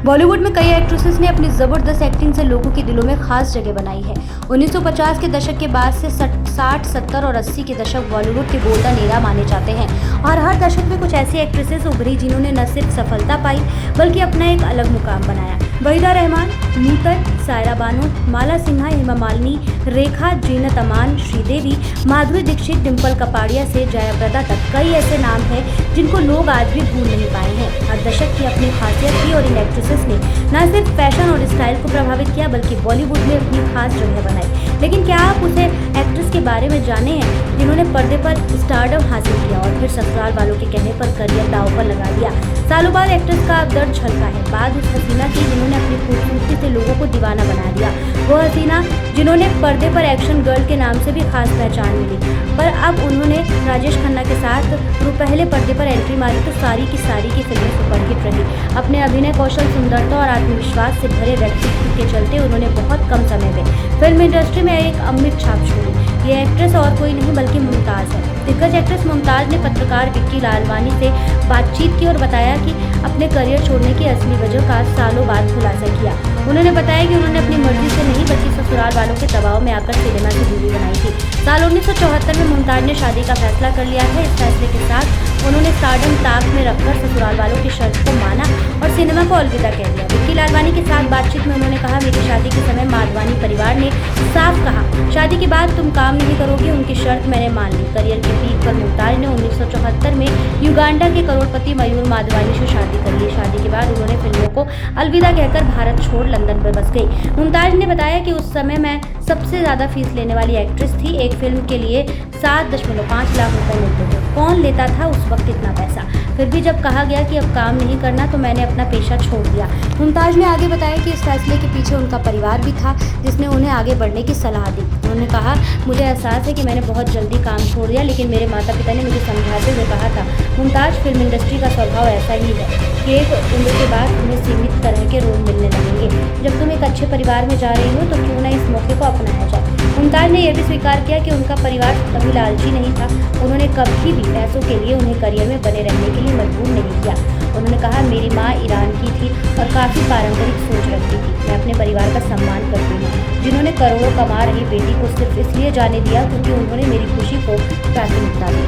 बॉलीवुड में कई एक्ट्रेसेस ने अपनी ज़बरदस्त एक्टिंग से लोगों के दिलों में खास जगह बनाई है। 1950 के दशक के बाद से 60, 70 और 80 के दशक बॉलीवुड के गोल्डन एरा माने जाते हैं और हर दशक में कुछ ऐसी एक्ट्रेसेस उभरी जिन्होंने न सिर्फ सफलता पाई बल्कि अपना एक अलग मुकाम बनाया। वहीदा रहमान, नूतन, सायरा बानो, माला सिन्हा, हेमा मालिनी, रेखा, जीनत अमान, श्रीदेवी, माधुरी दीक्षित, डिम्पल कपाड़िया से जयाप्रदा तक कई ऐसे नाम हैं जिनको लोग आज भी भूल नहीं पाए हैं। हर दशक की अपनी खासियत थी और इन एक्ट्रेसेस ने न सिर्फ फैशन और स्टाइल को प्रभावित किया बल्कि बॉलीवुड में अपनी खास जगह बनाई। लेकिन क्या आप उसे एक्ट्रेस के बारे में जाने हैं जिन्होंने पर्दे पर स्टारडम हासिल किया और फिर ससुराल वालों के कहने पर करियर दांव पर लगा दिया। सालों बाद एक्ट्रेस का दर्द छलका है। बाद उस हसीना की जिन्होंने अपनी खूबसूरती से लोगों को दीवाना बना दिया, वो हसीना जिन्होंने पर्दे पर एक्शन गर्ल के नाम से भी खास पहचान मिली। पर अब उन्होंने राजेश खन्ना के साथ पहले पर्दे पर एंट्री मारी तो सारी की फिल्में सुपरहिट रही। अपने अभिनय कौशल, सुंदरता और आत्मविश्वास से भरे व्यक्तित्व के चलते उन्होंने बहुत कम समय में फिल्म इंडस्ट्री में एक अमिट छाप छोड़ी। ये एक्ट्रेस और कोई नहीं बल्कि मुमताज़ है। दिग्गज एक्ट्रेस मुमताज़ ने पत्रकार विक्की लालवानी से बातचीत की और बताया कि अपने करियर छोड़ने की असली वजह का सालों बाद खुलासा किया। उन्होंने बताया कि उन्होंने अपनी मर्जी से नहीं बल्कि ससुराल वालों के दबाव में आकर सिनेमा से दूरी बनाई थी। साल 1974 में मुमताज़ ने शादी का फैसला कर लिया था। इस फैसले के साथ उन्होंने स्टारडम ताक में रखकर ससुराल वालों की शर्त को माना और सिनेमा को अलविदा कह दिया। विक्की लालवानी के साथ बातचीत में उन्होंने कहा, मेरी शादी के समय माधवानी परिवार ने साफ कहा, शादी के बाद तुम काम नहीं करोगी, उनकी शर्त मैंने मान ली। करियर के पीक पर मुमताज़ ने 1974 में युगांडा के करोड़पति मयूर माधवानी से शादी कर ली। शादी के बाद उन्होंने फिल्मों को अलविदा कहकर भारत छोड़ लंदन पर बस गई। मुमताज़ ने बताया कि उस समय मैं सबसे ज़्यादा फीस लेने वाली एक्ट्रेस थी। एक फिल्म के लिए 7.5 लाख रुपए मिलते थे। कौन लेता था उस वक्त इतना पैसा? फिर भी जब कहा गया कि अब काम नहीं करना तो मैंने अपना पेशा छोड़ दिया। मुमताज़ ने आगे बताया कि इस फैसले के पीछे उनका परिवार भी था जिसने उन्हें आगे बढ़ने की सलाह दी। उन्होंने कहा, मुझे एहसास है कि मैंने बहुत जल्दी काम छोड़ दिया, लेकिन मेरे माता पिता ने मुझे समझाते हुए कहा था। मुमताज़, फिल्म इंडस्ट्री का स्वभाव ऐसा ही है कि एक उम्र के बाद तुम्हें सीमित तरह के रोल मिलने लगेंगे। जब तुम एक अच्छे परिवार में जा रही हो तो क्यों ना इस मौके को अपनाया जाए। मुमताज़ ने यह भी स्वीकार किया कि उनका परिवार कभी लालची नहीं था। उन्होंने कभी भी पैसों के लिए उन्हें करियर में बने रहने के लिए मजबूर नहीं किया। उन्होंने कहा, मेरी माँ ईरान की थी और काफ़ी पारंपरिक सोच रखती थी। मैं अपने परिवार का सम्मान करती हूँ जिन्होंने करोड़ों कमा रही बेटी को सिर्फ इसलिए जाने दिया क्योंकि उन्होंने मेरी खुशी को प्राथमिकता दी।